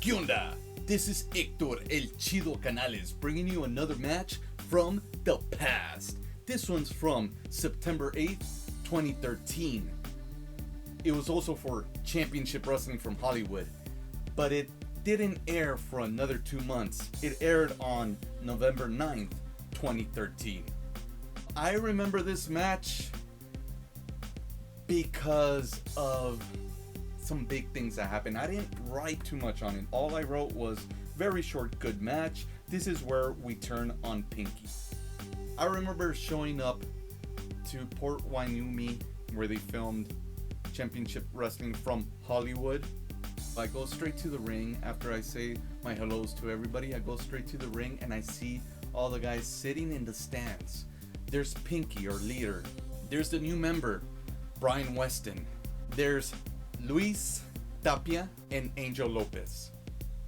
¿Qué onda? This is Hector El Chido Canales bringing you another match from the past. This one's from September 8th, 2013. It was also for Championship Wrestling from Hollywood, but it didn't air for another 2 months. It aired on November 9th, 2013. I remember this match because of some big things that happened. I didn't write too much on it. All I wrote was very short, good match. This is where we turn on Pinky. I remember showing up to Port Wainumi where they filmed Championship Wrestling from Hollywood. I go straight to the ring after I say my hellos to everybody. I go straight to the ring and I see all the guys sitting in the stands. There's Pinky, our leader. There's the new member, Bryan Weston. There's Luis Tapia and Angel Lopez.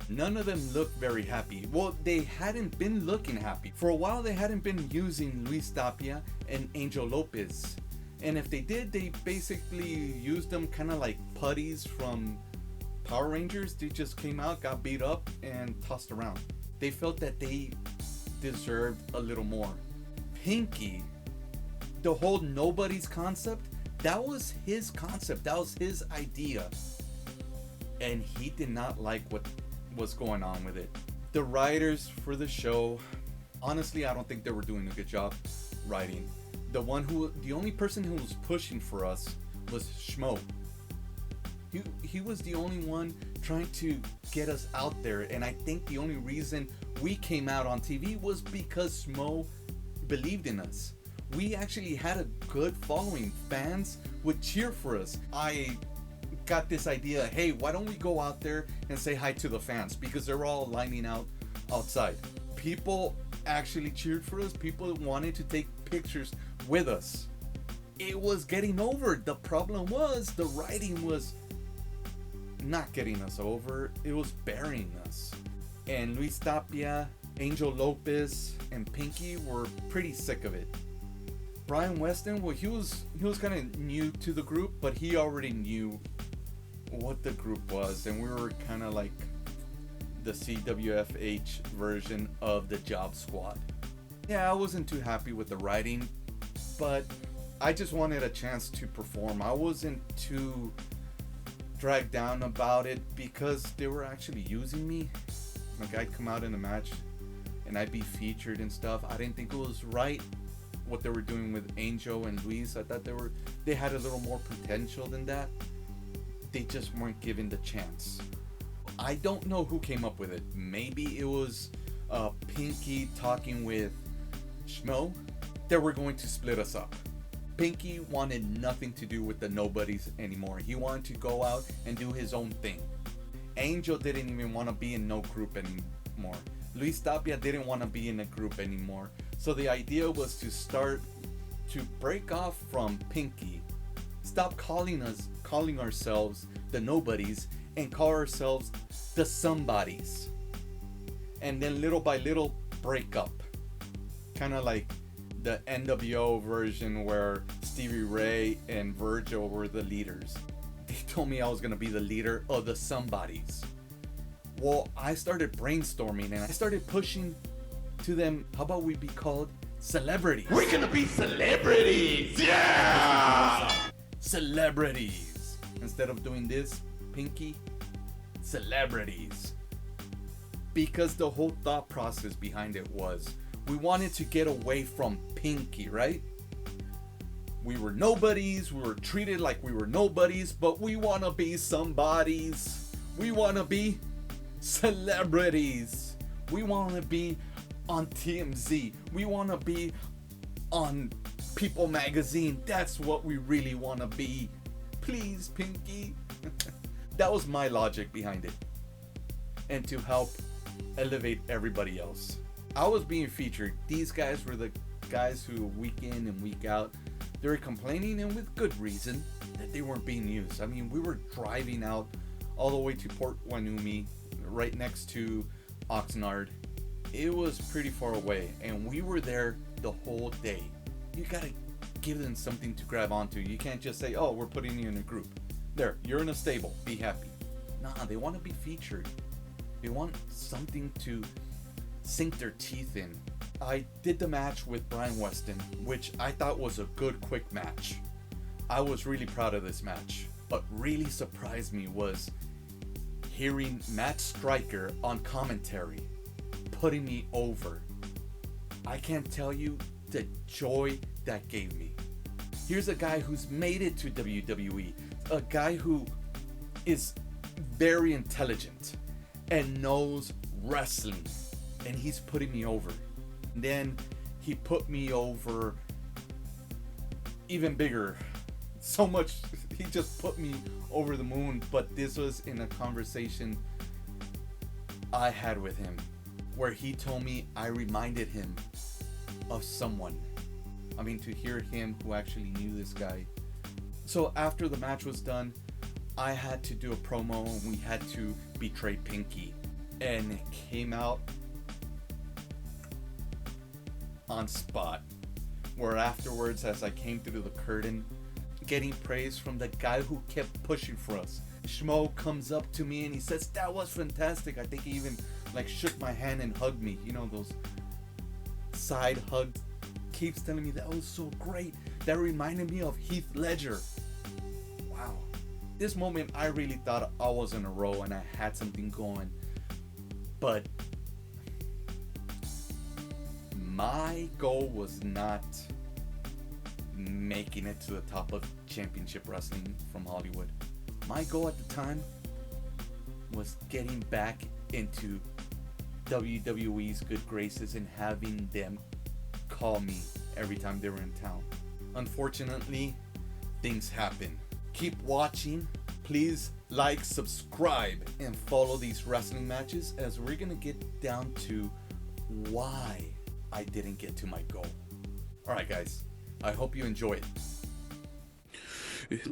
None of them look very happy. Well, they hadn't been looking happy. For a while, they hadn't been using Luis Tapia and Angel Lopez. And if they did, they basically used them kind of like putties from Power Rangers. They just came out, got beat up, and tossed around. They felt that they deserved a little more. Pinky, the whole nobody's concept, that was his concept, that was his idea. And he did not like what was going on with it. The writers for the show, honestly, I don't think they were doing a good job writing. The only person who was pushing for us was Schmo. He was the only one trying to get us out there, and I think the only reason we came out on TV was because Schmo believed in us. We actually had a good following. Fans would cheer for us. I got this idea, hey, why don't we go out there and say hi to the fans, because they're all lining out outside. People actually cheered for us. People wanted to take pictures with us. It was getting over. The problem was the writing was not getting us over. It was burying us. And Luis Tapia, Angel Lopez, and Pinky were pretty sick of it. Bryan Weston, well, he was kind of new to the group, but he already knew what the group was, and we were kind of like the CWFH version of the Job Squad. Yeah, I wasn't too happy with the writing, but I just wanted a chance to perform. I wasn't too dragged down about it because they were actually using me. Like, I'd come out in a match and I'd be featured and stuff. I didn't think it was right what they were doing with Angel and Luis. I thought they had a little more potential than that. They just weren't given the chance. I don't know who came up with it. Maybe it was Pinky talking with Schmo that we're going to split us up. Pinky wanted nothing to do with the nobodies anymore. He wanted to go out and do his own thing. Angel didn't even want to be in no group anymore. Luis Tapia didn't want to be in a group anymore. So the idea was to start to break off from Pinky, stop calling ourselves the nobodies and call ourselves the somebodies. And then little by little break up. Kind of like the NWO version where Stevie Ray and Virgil were the leaders. They told me I was going to be the leader of the somebodies. Well, I started brainstorming and I started pushing to them, how about we be called celebrities? We're gonna be celebrities! Yeah! Celebrities. Instead of doing this, Pinky, celebrities. Because the whole thought process behind it was, we wanted to get away from Pinky, right? We were nobodies, we were treated like we were nobodies, but we want to be somebodies. We want to be celebrities. We want to be on TMZ. We want to be on People Magazine. That's what we really want to be. Please, Pinky. That was my logic behind it. And to help elevate everybody else. I was being featured. These guys were the guys who week in and week out, they were complaining, and with good reason, that they weren't being used. I mean, we were driving out all the way to Port Wainumi, right next to Oxnard. It was pretty far away, and we were there the whole day. You gotta give them something to grab onto. You can't just say, oh, we're putting you in a group. There, you're in a stable, be happy. Nah, they want to be featured. They want something to sink their teeth in. I did the match with Bryan Weston, which I thought was a good, quick match. I was really proud of this match. What really surprised me was hearing Matt Striker on commentary, putting me over. I can't tell you the joy that gave me. Here's a guy who's made it to WWE, a guy who is very intelligent and knows wrestling, and he's putting me over. And then he put me over even bigger. So much, he just put me over the moon. But this was in a conversation I had with him, where he told me I reminded him of someone. I mean, to hear him who actually knew this guy. So after the match was done, I had to do a promo and we had to betray Pinky. And it came out on spot. Where afterwards, as I came through the curtain, getting praise from the guy who kept pushing for us. Schmo comes up to me and he says, "That was fantastic." I think he even shook my hand and hugged me. You know, those side hugs. Keeps telling me that was so great. That reminded me of Heath Ledger. Wow. This moment, I really thought I was in a row and I had something going. But my goal was not making it to the top of Championship Wrestling from Hollywood. My goal at the time was getting back into WWE's good graces and having them call me every time they were in town. Unfortunately, things happen. Keep watching. Please like, subscribe, and follow these wrestling matches, as we're gonna get down to why I didn't get to my goal. Alright guys, I hope you enjoy it.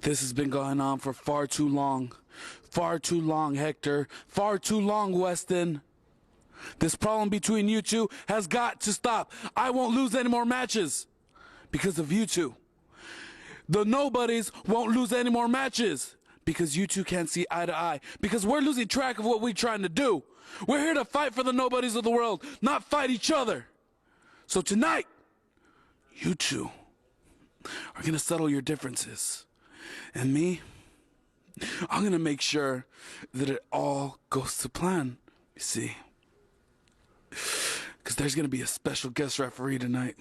This has been going on for far too long. Far too long, Hector. Far too long, Weston. This problem between you two has got to stop. I won't lose any more matches because of you two. The nobodies won't lose any more matches because you two can't see eye to eye, because we're losing track of what we're trying to do. We're here to fight for the nobodies of the world, not fight each other. So tonight, you two are going to settle your differences. And me, I'm going to make sure that it all goes to plan, you see. Because there's going to be a special guest referee tonight.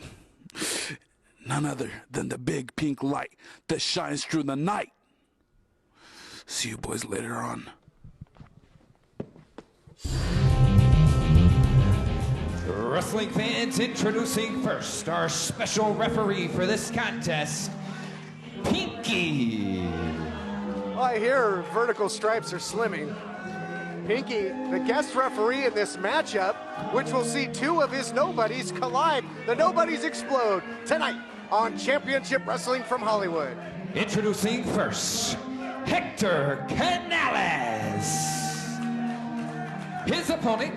None other than the big pink light that shines through the night. See you boys later on. Wrestling fans, introducing first our special referee for this contest, Pinky. Well, I hear vertical stripes are slimming. Pinky, the guest referee in this matchup, which will see two of his nobodies collide. The nobodies explode tonight on Championship Wrestling from Hollywood. Introducing first, Hector Canales. His opponent,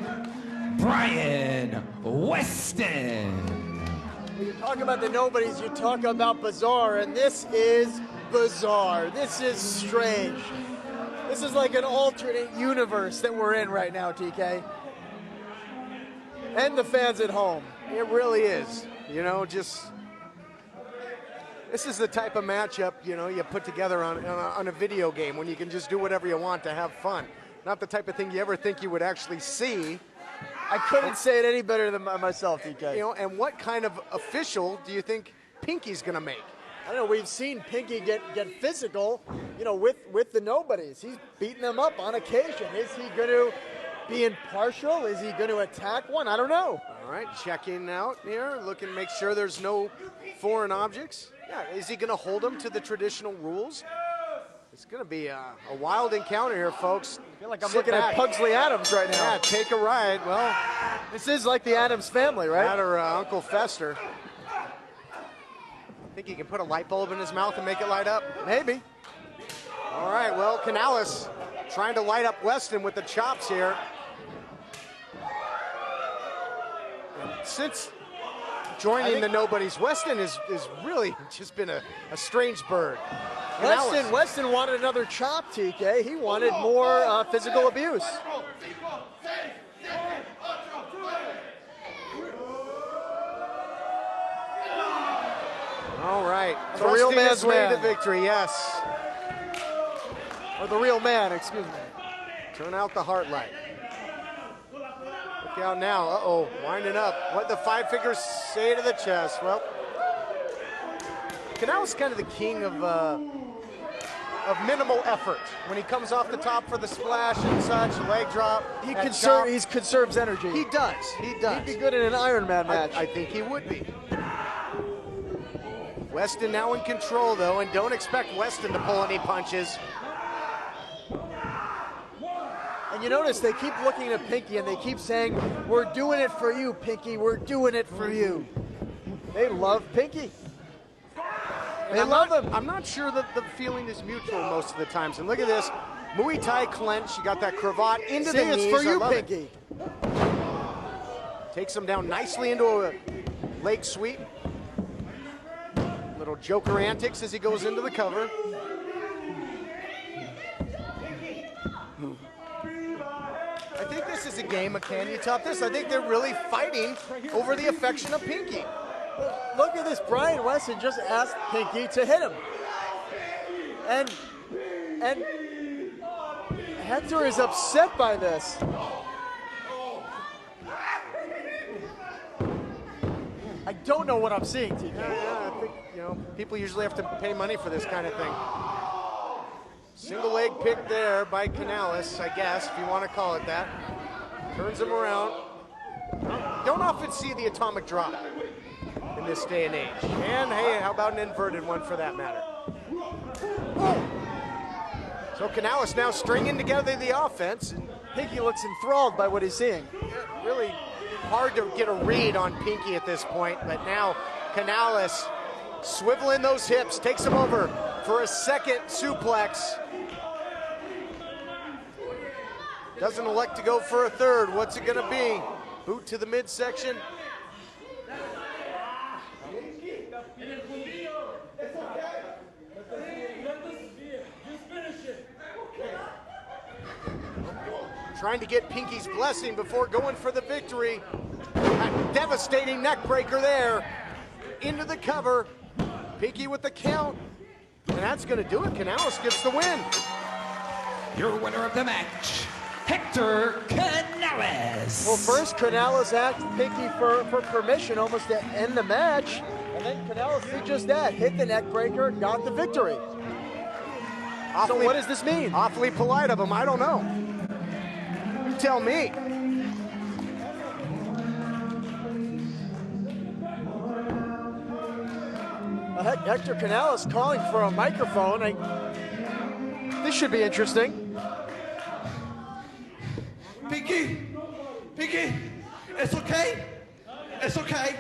Bryan Weston. When you talk about the nobodies, you talk about bizarre, and this is bizarre. This is strange. This is like an alternate universe that we're in right now, TK. And the fans at home. It really is. You know, just this is the type of matchup, you know, you put together on a video game when you can just do whatever you want to have fun. Not the type of thing you ever think you would actually see. I couldn't say it any better than myself, TK. You know, and what kind of official do you think Pinky's going to make? I don't know, we've seen Pinky get physical, you know, with the nobodies. He's beating them up on occasion. Is he going to be impartial? Is he going to attack one? I don't know. All right, checking out here, looking to make sure there's no foreign objects. Yeah, is he going to hold them to the traditional rules? It's going to be a wild encounter here, folks. I feel like I'm looking at Pugsley Addams right now. Yeah, take a ride. Well, this is like the Addams family, right? that or Uncle Fester. Think he can put a light bulb in his mouth and make it light up? Maybe. All right, well, Canales trying to light up Weston with the chops here. And since joining the nobodies. Weston is really just been a strange bird. Weston wanted another chop, TK. He wanted more physical abuse. All right. The real man's made man. a victory, yes. Or the real man, excuse me. Turn out the heart light. Look out now. Uh-oh, winding up. What the five fingers say to the chest? Well, Canales is kind of the king of minimal effort. When he comes off the top for the splash and such, leg drop. He that conserves energy. He does. He does. He'd be good in an Ironman match. I think he would be. Weston now in control, though, and don't expect Weston to pull any punches. And you notice they keep looking at Pinky and they keep saying, "We're doing it for you, Pinky. We're doing it for you." They love Pinky. They love him. I'm not sure that the feeling is mutual most of the times. And look at this, Muay Thai clench. You got that cravat into the knees. It's for you, I love it. Pinky. Takes him down nicely into a leg sweep. Little Joker antics as he goes into the cover. I think this is a game of can you top this? I think they're really fighting over the affection of Pinky. Look at this. Bryan Weston just asked Pinky to hit him. And Hector is upset by this. I don't know what I'm seeing, TK. Yeah, I think, people usually have to pay money for this kind of thing. Single leg pick there by Canales, I guess, if you want to call it that. Turns him around. Don't often see the atomic drop in this day and age. And hey, how about an inverted one for that matter? So Canales now stringing together the offense. Pinky looks enthralled by what he's seeing. Really hard to get a read on Pinky at this point, but now Canales swiveling those hips, takes him over for a second suplex. Doesn't elect to go for a third. What's it gonna be? Boot to the midsection. Trying to get Pinky's blessing before going for the victory. A devastating neck breaker there. Into the cover. Pinky with the count. And that's going to do it. Canales gets the win. Your winner of the match, Hector Canales. Well, first Canales asked Pinky for permission almost to end the match. And then Canales did just that. Hit the neck breaker, got the victory. So what does this mean? Awfully polite of him. I don't know. You tell me. Hector Canales calling for a microphone. This should be interesting. Pinky, it's okay. It's okay.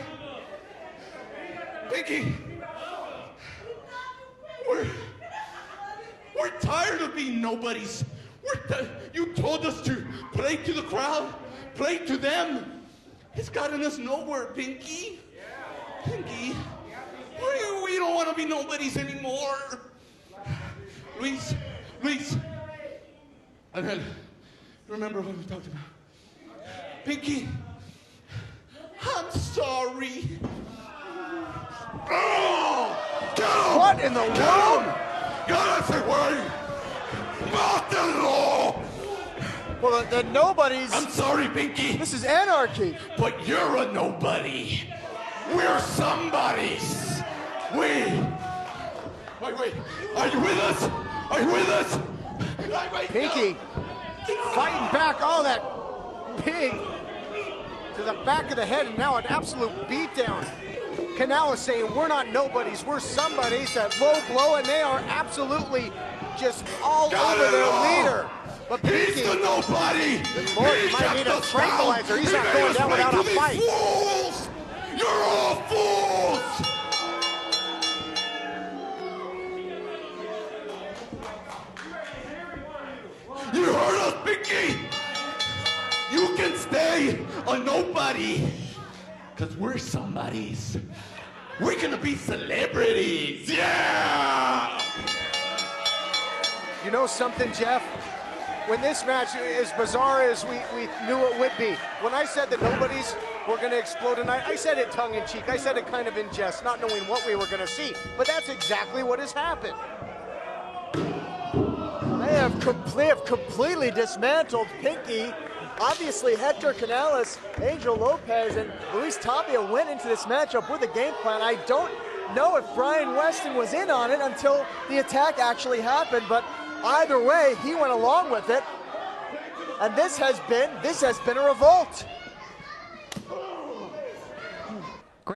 Pinky, we're tired of being nobodies. You told us to play to the crowd, play to them. It's gotten us nowhere, Pinky. Pinky, we don't want to be nobodies anymore. Luis, and then remember what we talked about. Pinky, I'm sorry. Oh, get him! What in the world? Get us away! Mátalo! Well, the nobodies. I'm sorry, Pinky, This is anarchy. but you're a nobody. We're somebodies. Wait, are you with us? Are you with us? Pinky fighting back. Oh, that pig to the back of the head, and now an absolute beatdown. Canales saying we're not nobodies, we're somebodies. That low blow, and they are absolutely just all Got over it their all. leader. But He's Pinky, the nobody. Lord, he He might kept need a us tranquilizer. down. He's He not made going us down wait without till a these fight. Fools! You're all fools! You heard us, Pinky! You can stay a nobody. Because we're somebody's. We're gonna be celebrities. Yeah! You know something, Jeff? When this match, as bizarre as we knew it would be, when I said that nobodies were going to explode tonight, I said it tongue-in-cheek. I said it kind of in jest, not knowing what we were going to see. But that's exactly what has happened. They have completely dismantled Pinky. Obviously, Hector Canales, Angel Lopez, and Luis Tapia went into this matchup with a game plan. I don't know if Bryan Weston was in on it until the attack actually happened, but either way, he went along with it. And this has been a revolt.